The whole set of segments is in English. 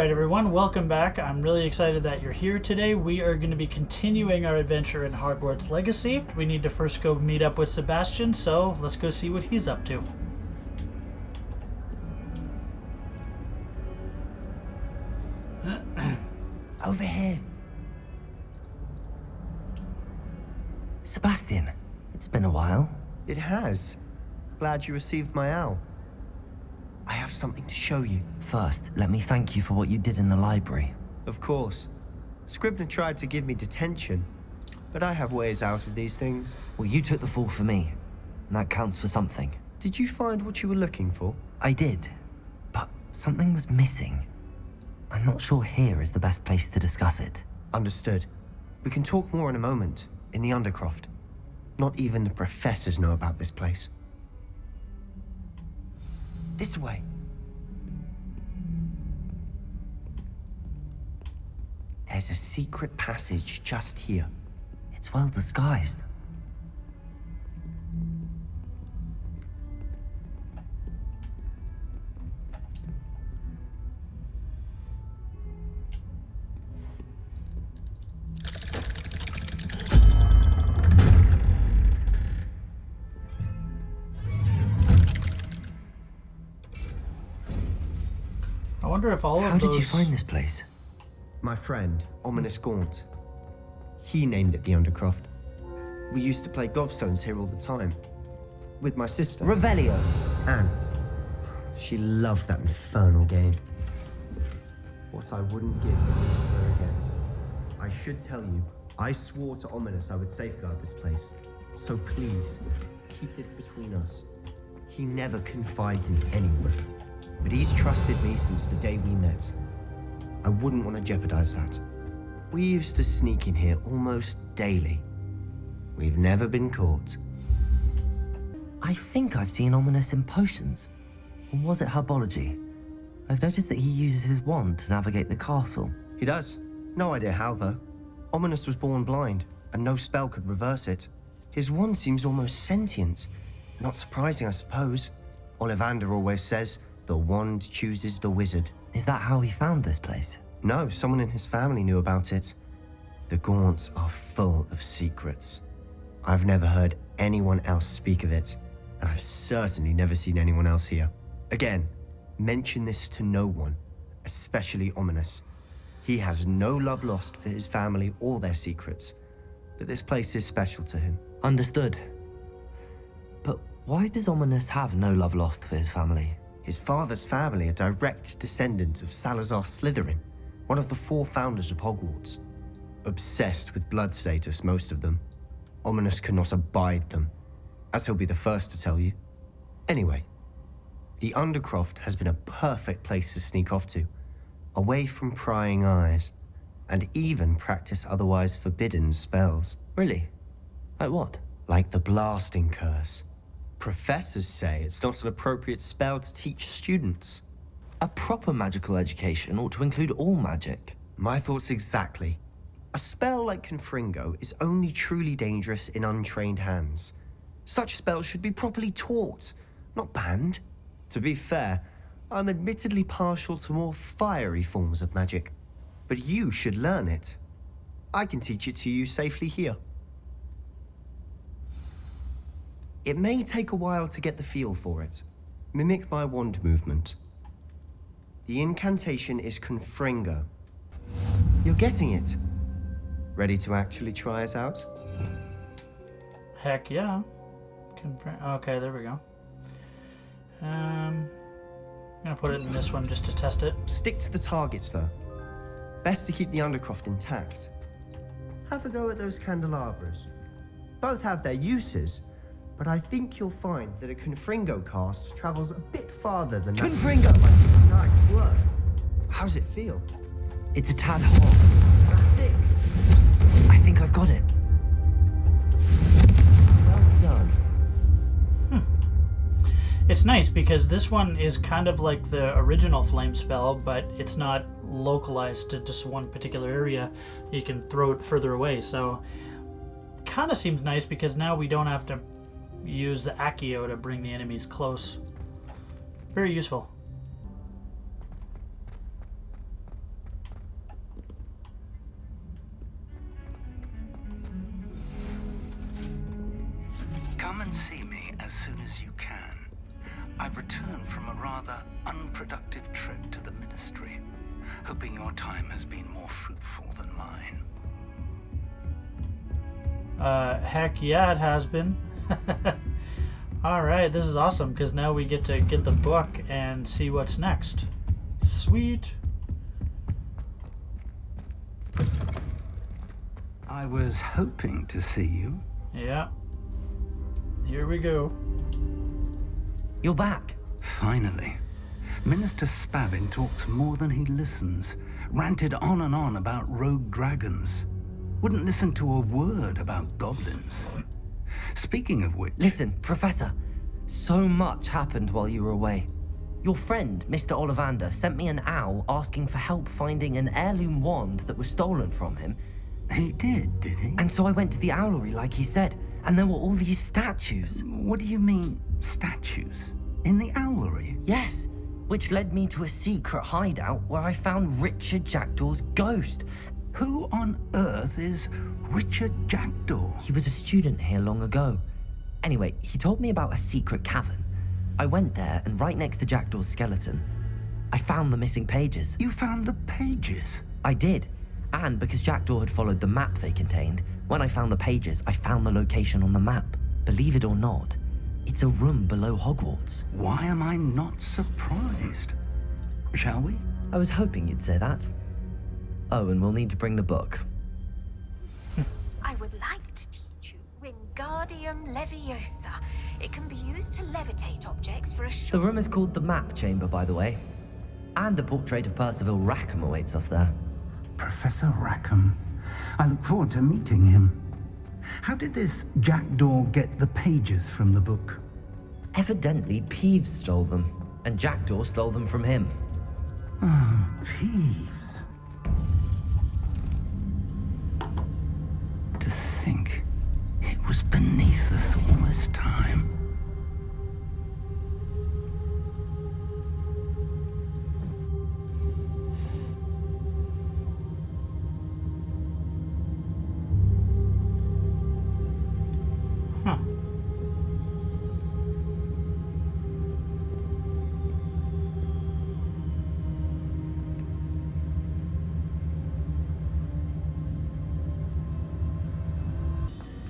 Alright everyone, welcome back. I'm really excited that you're here today. We are going to be continuing our adventure in Hogwarts Legacy. We need to first go meet up with Sebastian, so let's go see what he's up to. Over here. Sebastian, it's been a while. It has. Glad you received my owl. I have something to show you. First, let me thank you for what you did in the library. Of course. Scribner tried to give me detention, but I have ways out of these things. Well, you took the fall for me, and that counts for something. Did you find what you were looking for? I did, but something was missing. I'm not sure here is the best place to discuss it. Understood. We can talk more in a moment, in the Undercroft. Not even the professors know about this place. This way. There's a secret passage just here. It's well disguised. I wonder if all How of those... did you find this place? My friend, Ominous Gaunt. He named it the Undercroft. We used to play gobstones here all the time. With my sister, Revelio. Anne. She loved that infernal game. What I wouldn't give to see her again. I should tell you, I swore to Ominous I would safeguard this place. So please, keep this between us. He never confides in anyone. But he's trusted me since the day we met. I wouldn't want to jeopardize that. We used to sneak in here almost daily. We've never been caught. I think I've seen Ominous in potions. Or was it herbology? I've noticed that he uses his wand to navigate the castle. He does. No idea how, though. Ominous was born blind, and no spell could reverse it. His wand seems almost sentient. Not surprising, I suppose. Ollivander always says, the wand chooses the wizard. Is that how he found this place? No, someone in his family knew about it. The Gaunts are full of secrets. I've never heard anyone else speak of it, and I've certainly never seen anyone else here. Again, mention this to no one, especially Ominous. He has no love lost for his family or their secrets, but this place is special to him. Understood. But why does Ominous have no love lost for his family? His father's family are direct descendants of Salazar Slytherin, one of the 4 founders of Hogwarts. Obsessed with blood status, most of them. Ominous cannot abide them, as he'll be the first to tell you. Anyway, the Undercroft has been a perfect place to sneak off to, away from prying eyes, and even practice otherwise forbidden spells. Really? Like what? Like the Blasting Curse. Professors say it's not an appropriate spell to teach students. A proper magical education ought to include all magic. My thoughts exactly. A spell like Confringo is only truly dangerous in untrained hands. Such spells should be properly taught, not banned. To be fair, I'm admittedly partial to more fiery forms of magic, but you should learn it. I can teach it to you safely here. It may take a while to get the feel for it. Mimic my wand movement. The incantation is Confringo. You're getting it. Ready to actually try it out? Heck yeah. Okay, there we go. I'm gonna put it in this one just to test it. Stick to the targets, though. Best to keep the Undercroft intact. Have a go at those candelabras. Both have their uses, but I think you'll find that a Confringo cast travels a bit farther than that. Confringo! Nice work. How's it feel? It's a tad hot. That's it. I think I've got it. Well done. It's nice because this one is kind of like the original flame spell, but it's not localized to just one particular area. You can throw it further away, so kind of seems nice because now we don't have to use the Accio to bring the enemies close. Very useful. and see me as soon as you can. I've returned from a rather unproductive trip to the Ministry, hoping your time has been more fruitful than mine. Heck yeah, it has been. Alright, this is awesome, because now we get to get the book and see what's next. Sweet. I was hoping to see you. Yeah. Here we go. You're back. Finally. Minister Spavin talks more than he listens. Ranted on and on about rogue dragons. Wouldn't listen to a word about goblins. Speaking of which... Listen, Professor. So much happened while you were away. Your friend, Mr. Ollivander, sent me an owl asking for help finding an heirloom wand that was stolen from him. He did he? And so I went to the owlery like he said, and there were all these statues. What do you mean, statues? In the owlery? Yes, which led me to a secret hideout where I found Richard Jackdaw's ghost. Who on earth is Richard Jackdaw? He was a student here long ago. Anyway, he told me about a secret cavern. I went there, and right next to Jackdaw's skeleton, I found the missing pages. You found the pages? I did. And because Jackdaw had followed the map they contained, when I found the pages, I found the location on the map. Believe it or not, it's a room below Hogwarts. Why am I not surprised? Shall we? I was hoping you'd say that. Oh, and we'll need to bring the book. I would like to teach you Wingardium Leviosa. It can be used to levitate objects for a The short... room is called the Map Chamber, by the way. And a portrait of Percival Rackham awaits us there. Professor Rackham. I look forward to meeting him. How did this Jackdaw get the pages from the book? Evidently, Peeves stole them, and Jackdaw stole them from him. Oh, Peeves. To think it was beneath us all this time. Huh.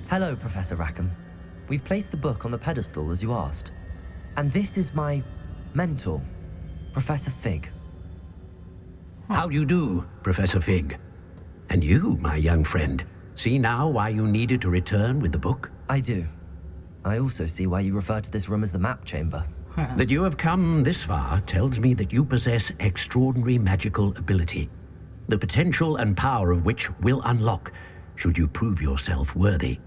Hello, Professor Rackham. We've placed the book on the pedestal as you asked. And this is my mentor, Professor Fig. How do you do, Professor Fig? And you, my young friend, see now why you needed to return with the book? I do. I also see why you refer to this room as the Map Chamber. That you have come this far tells me that you possess extraordinary magical ability, the potential and power of which will unlock should you prove yourself worthy.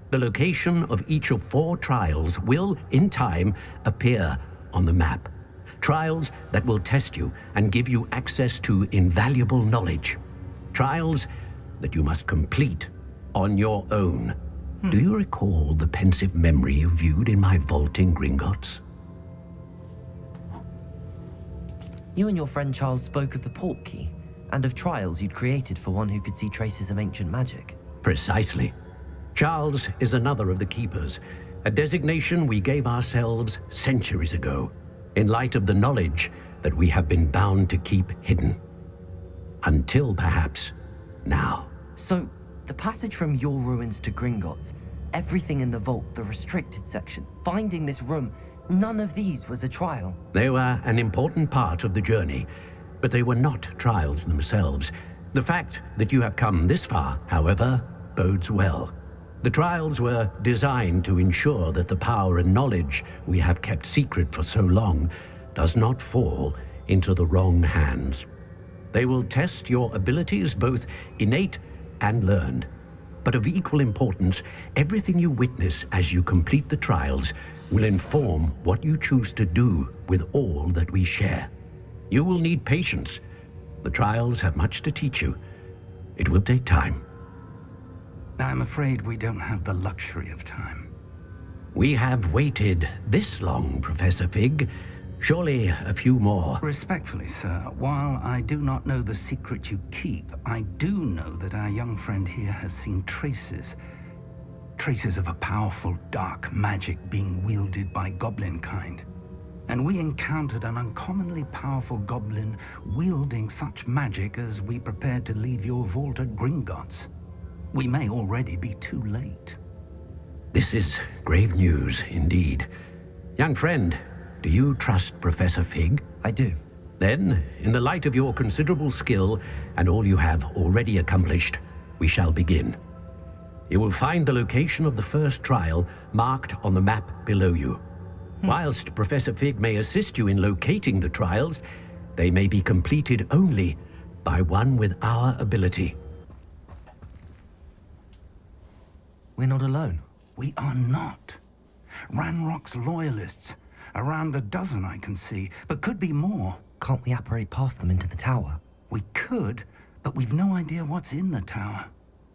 The location of each of 4 trials will, in time, appear on the map. Trials that will test you and give you access to invaluable knowledge. Trials that you must complete on your own. Do you recall the pensive memory you viewed in my vault in Gringotts? You and your friend Charles spoke of the Portkey, and of trials you'd created for one who could see traces of ancient magic. Precisely. Charles is another of the Keepers, a designation we gave ourselves centuries ago, in light of the knowledge that we have been bound to keep hidden. Until perhaps now. So, the passage from your ruins to Gringotts, everything in the vault, the restricted section, finding this room, none of these was a trial. They were an important part of the journey, but they were not trials themselves. The fact that you have come this far, however, bodes well. The trials were designed to ensure that the power and knowledge we have kept secret for so long does not fall into the wrong hands. They will test your abilities, both innate and learned. But of equal importance, everything you witness as you complete the trials will inform what you choose to do with all that we share. You will need patience. The trials have much to teach you. It will take time. I'm afraid we don't have the luxury of time. We have waited this long, Professor Fig. Surely a few more. Respectfully, sir, while I do not know the secret you keep, I do know that our young friend here has seen traces. Traces of a powerful dark magic being wielded by goblin kind. And we encountered an uncommonly powerful goblin wielding such magic as we prepared to leave your vault at Gringotts. We may already be too late. This is grave news indeed. Young friend, do you trust Professor Fig? I do. Then, in the light of your considerable skill and all you have already accomplished, we shall begin. You will find the location of the first trial marked on the map below you. Whilst Professor Fig may assist you in locating the trials, they may be completed only by one with our ability. We're not alone. We are not. Ranrock's loyalists. Around a dozen I can see, but could be more. Can't we apparate past them into the tower? We could, but we've no idea what's in the tower.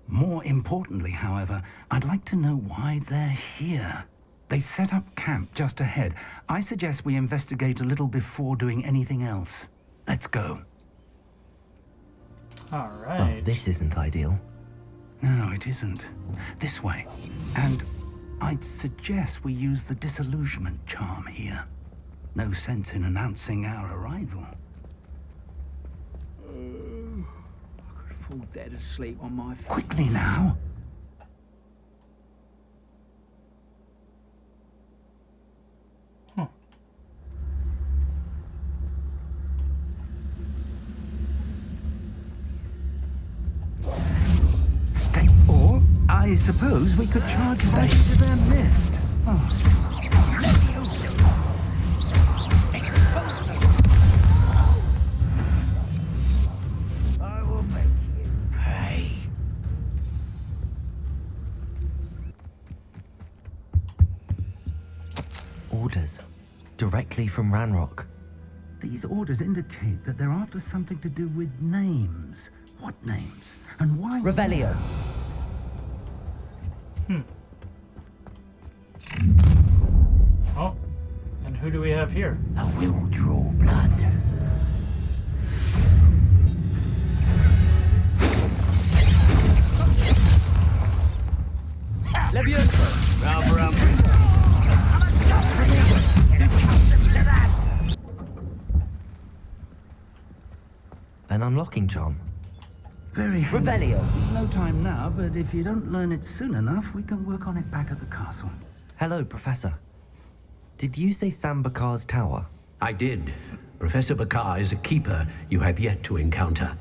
More importantly, however, I'd like to know why they're here. They've set up camp just ahead. I suggest we investigate a little before doing anything else. Let's go. All Well, right. this isn't ideal. No, it isn't. This way. And I'd suggest we use the disillusionment charm here. No sense in announcing our arrival. I could fall dead asleep on my feet. Quickly now. Stay. Or, I suppose we could charge right into their midst. I will make you pay. Orders. Directly from Ranrock. These orders indicate that they're after something to do with names. What names? And why? Revelio. Oh, and who do we have here? I will draw blood. An unlocking charm. Very handy. Revelio. No time now, but if you don't learn it soon enough, we can work on it back at the castle. Hello, Professor. Did you say Sam Bakar's tower? I did. Professor Bakar is a keeper you have yet to encounter.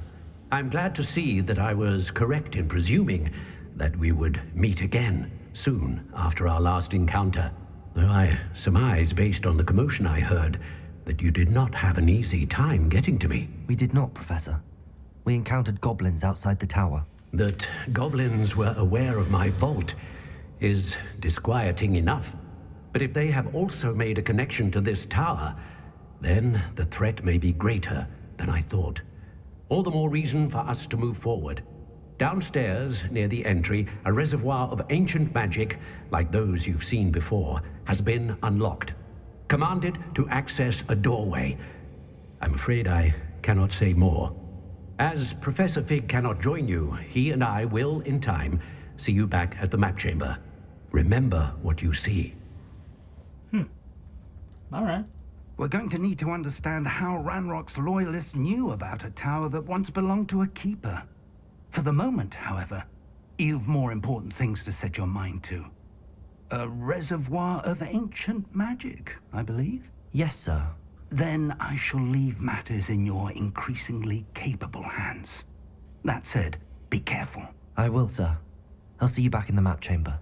I'm glad to see that I was correct in presuming that we would meet again soon after our last encounter. Though I surmise, based on the commotion I heard, that you did not have an easy time getting to me. We did not, Professor. We encountered goblins outside the tower. That goblins were aware of my vault is disquieting enough. But if they have also made a connection to this tower, then the threat may be greater than I thought. All the more reason for us to move forward. Downstairs, near the entry, a reservoir of ancient magic, like those you've seen before, has been unlocked. Commanded to access a doorway. I'm afraid I cannot say more. As Professor Fig cannot join you, he and I will, in time, see you back at the map chamber. Remember what you see. All right. We're going to need to understand how Ranrock's loyalists knew about a tower that once belonged to a keeper. For the moment, however, you've more important things to set your mind to. A reservoir of ancient magic, I believe? Yes, sir. Then I shall leave matters in your increasingly capable hands. That said, be careful. I will, sir. I'll see you back in the map chamber.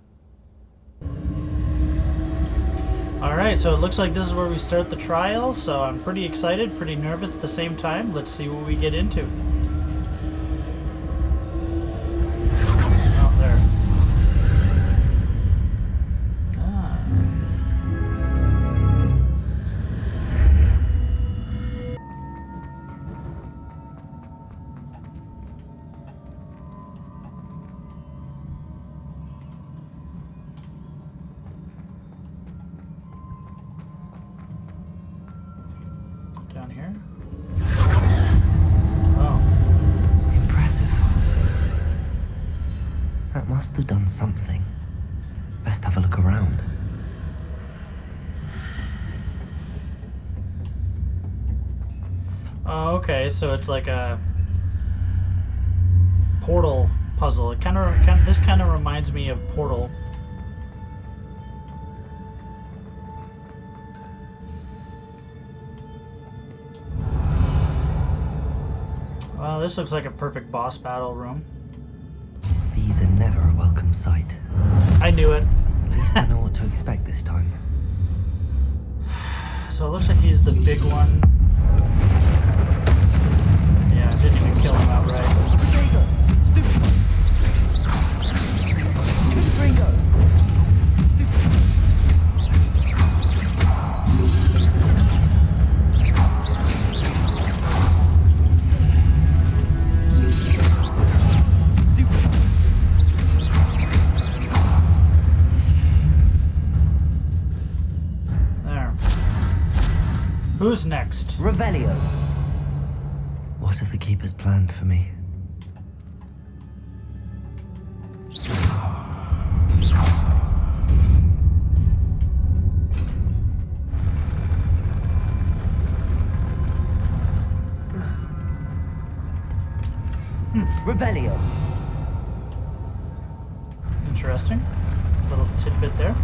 All right, so it looks like this is where we start the trial, so I'm pretty excited, pretty nervous at the same time. Let's see what we get into. Oh, there. Ah. Down here? Oh. Impressive. That must have done something. best have a look around. Oh, okay, so it's like a Portal puzzle. This kind of reminds me of Portal. Well, this looks like a perfect boss battle room. These are never a welcome sight. I knew it. At least I know what to expect this time. So it looks like he's the big one. Yeah, I didn't even kill him outright. Rodrigo! Stupid! Rodrigo! There. Who's next? Revelio. What have the Keepers planned for me? Revelio. Interesting. Little tidbit there.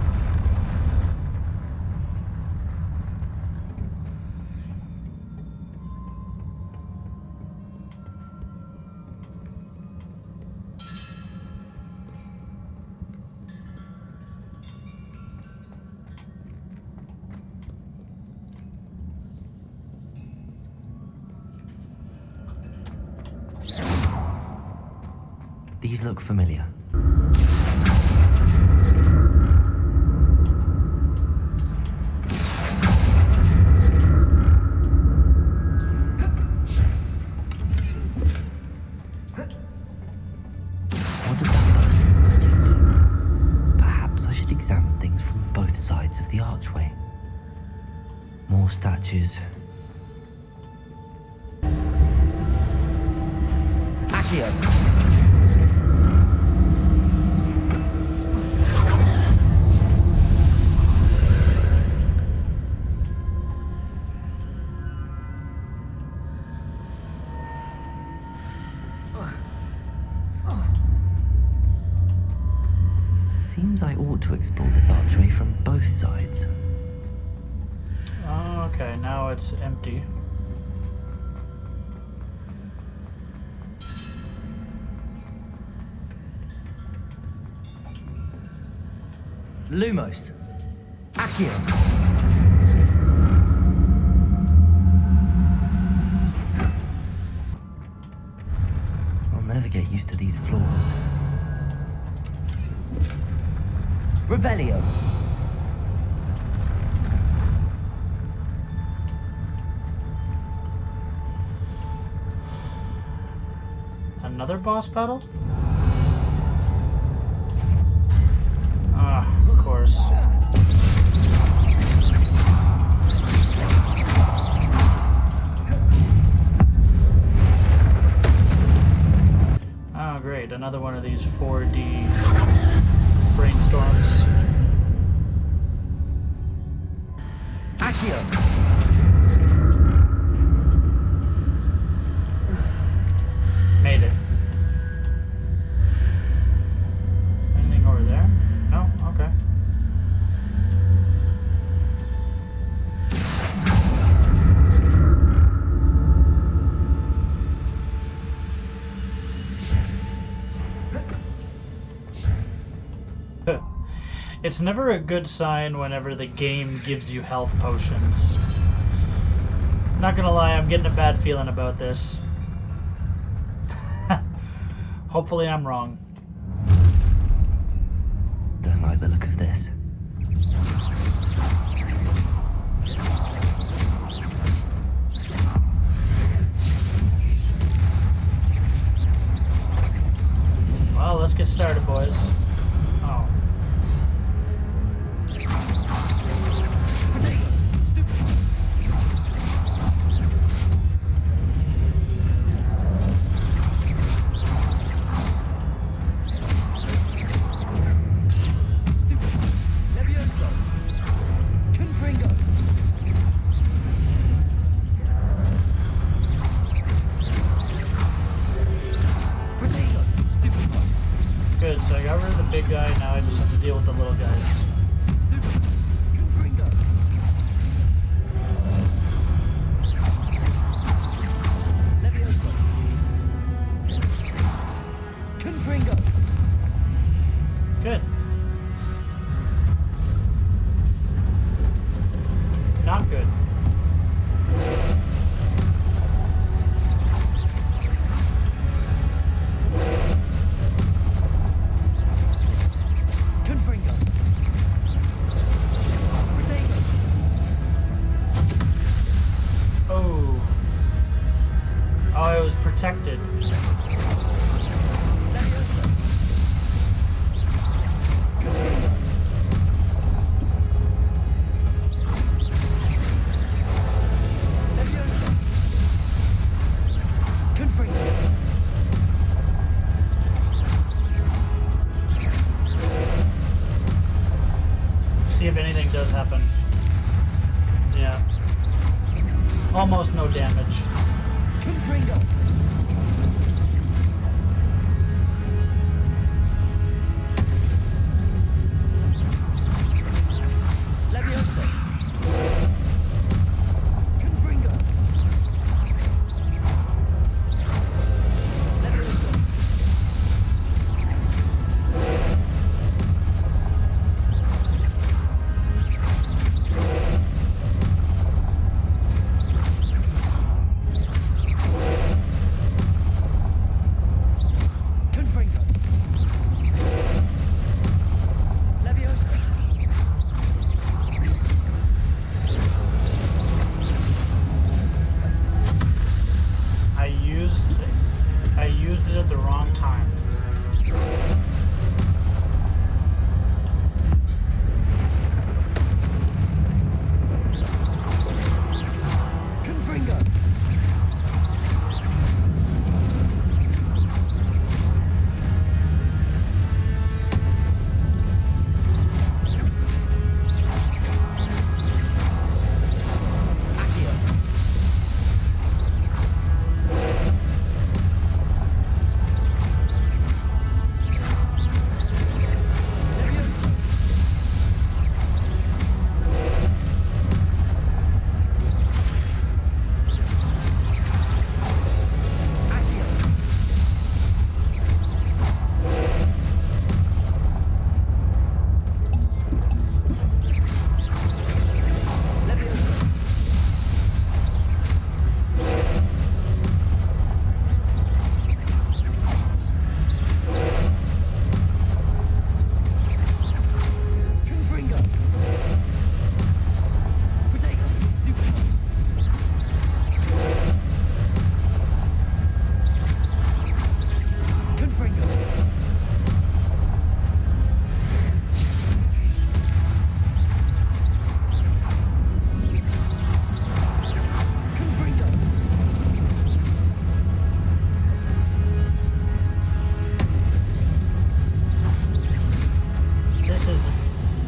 These look familiar. What about those magic? Perhaps I should examine things from both sides of the archway. More statues. Accio! Seems I ought to explore this archway from both sides. Oh, okay, now it's empty. Lumos. Accio. I'll never get used to these floors. Revelio. Another boss battle? Ah, of course. Oh, great. Another one of these 4D brainstorms. Accio. Made it. Anything over there? No? Okay. It's never a good sign whenever the game gives you health potions. Not gonna lie, I'm getting a bad feeling about this. Hopefully I'm wrong. Don't like the look of this. Well, let's get started, boys. Oh. I got rid of the big guy, now I just have to deal with the little guys. Good. Not good. Oh. Oh, I was protected. See if anything does happen. Yeah. Almost no damage. I used it at the wrong time.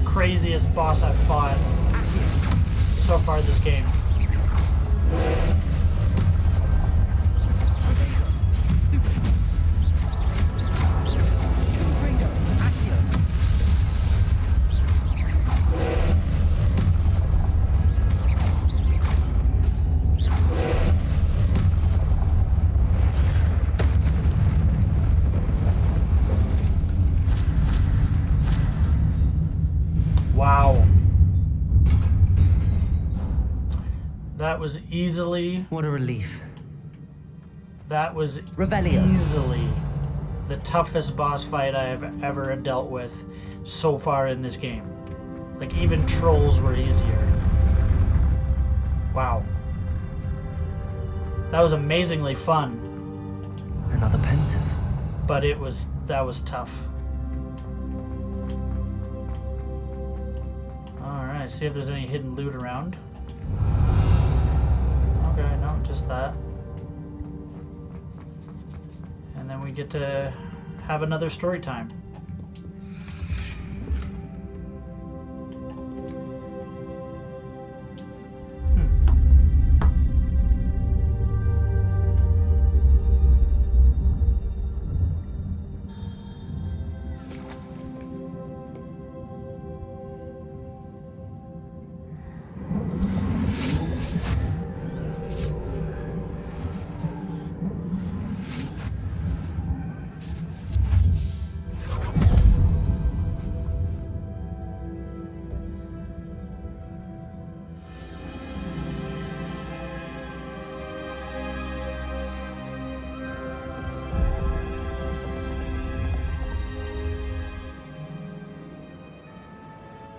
Craziest boss I've fought so far this game. Wow. That was easily... What a relief. That was Revelio. easily the toughest boss fight I have ever dealt with so far in this game. Like, even trolls were easier. Wow. That was amazingly fun. Another pensive. But that was tough. Alright, see if there's any hidden loot around. Okay, no, just that. And then we get to have another story time.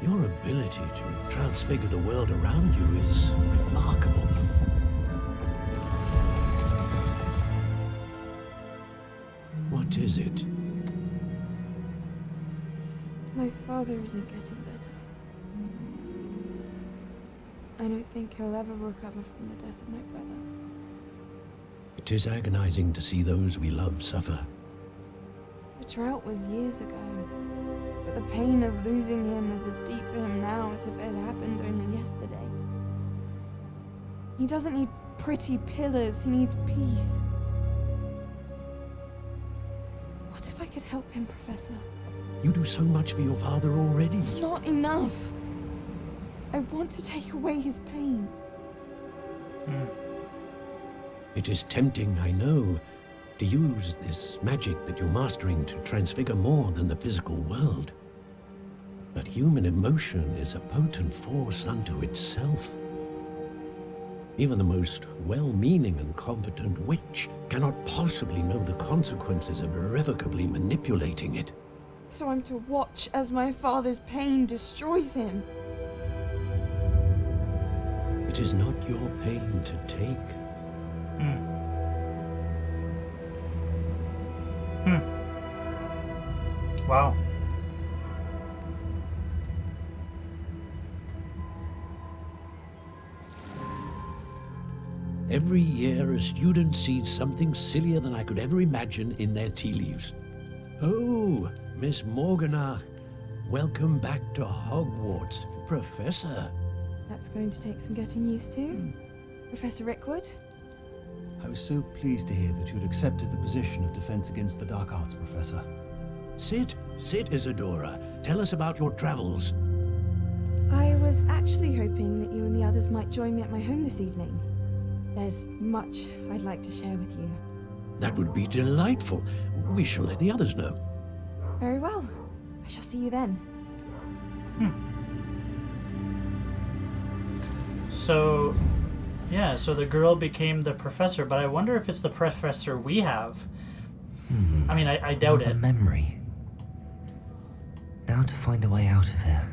Your ability to transfigure the world around you is remarkable. What is it? My father isn't getting better. I don't think he'll ever recover from the death of my brother. It is agonizing to see those we love suffer. The drought was years ago, but the pain of losing him is as deep for him now as if it had happened only yesterday. He doesn't need pretty pillars, he needs peace. What if I could help him, Professor? You do so much for your father already. It's not enough. I want to take away his pain. It is tempting, I know, to use this magic that you're mastering to transfigure more than the physical world. But human emotion is a potent force unto itself. Even the most well-meaning and competent witch cannot possibly know the consequences of irrevocably manipulating it. So I'm to watch as my father's pain destroys him. It is not your pain to take. Wow. Every year, a student sees something sillier than I could ever imagine in their tea leaves. Oh, Miss Morganach, welcome back to Hogwarts, Professor. That's going to take some getting used to. Professor Rickwood? I was so pleased to hear that you had accepted the position of Defense Against the Dark Arts, Professor. Sit, Isadora. Tell us about your travels. I was actually hoping that you and the others might join me at my home this evening. There's much I'd like to share with you. That would be delightful. We shall let the others know. Very well. I shall see you then. So, yeah, so the girl became the professor, but I wonder if it's the professor we have. I mean, I doubt Another it. memory. Now to find a way out of here.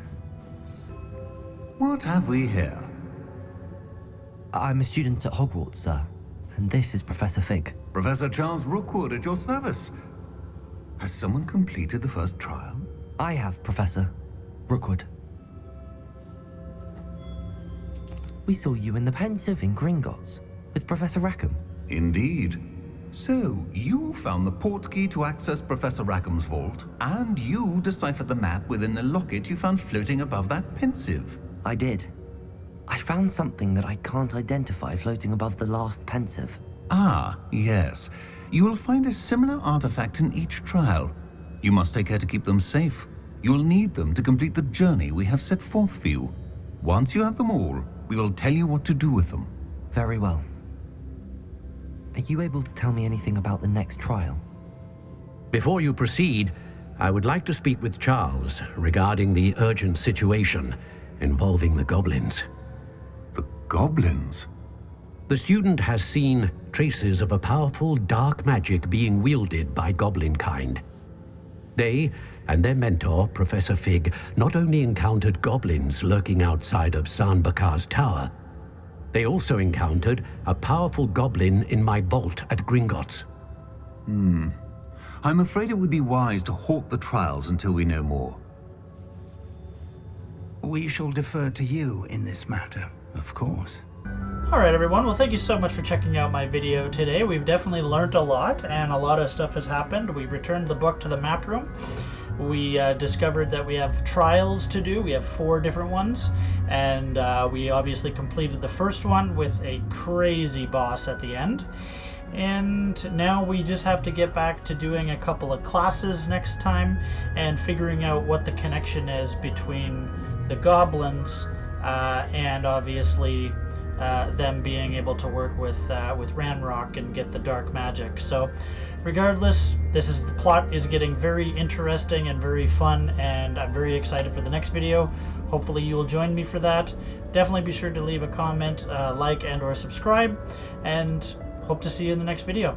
What have we here? I'm a student at Hogwarts, sir. And this is Professor Fig. Professor Charles Rookwood at your service. Has someone completed the first trial? I have, Professor Rookwood. We saw you in the Pensive in Gringotts with Professor Rackham. Indeed. So, you found the portkey to access Professor Rackham's vault, and you deciphered the map within the locket you found floating above that Pensive. I did. I found something that I can't identify floating above the last Pensive. Ah, yes. You will find a similar artifact in each trial. You must take care to keep them safe. You will need them to complete the journey we have set forth for you. Once you have them all, we will tell you what to do with them. Very well. Are you able to tell me anything about the next trial? Before you proceed, I would like to speak with Charles regarding the urgent situation involving the goblins. The goblins? The student has seen traces of a powerful dark magic being wielded by goblin kind. They and their mentor, Professor Fig, not only encountered goblins lurking outside of San Bakar's tower, they also encountered a powerful goblin in my vault at Gringotts. I'm afraid it would be wise to halt the trials until we know more. We shall defer to you in this matter, of course. Alright everyone, well thank you so much for checking out my video today. We've definitely learned a lot, and a lot of stuff has happened. We returned the book to the map room. We discovered that we have trials to do. We have 4 different ones, and we obviously completed the first one with a crazy boss at the end. And now we just have to get back to doing a couple of classes next time and figuring out what the connection is between the goblins and obviously them being able to work with Ranrock and get the dark magic. So regardless, the plot is getting very interesting and very fun, and I'm very excited for the next video. Hopefully you will join me for that. Definitely be sure to leave a comment, like, and or subscribe, and hope to see you in the next video.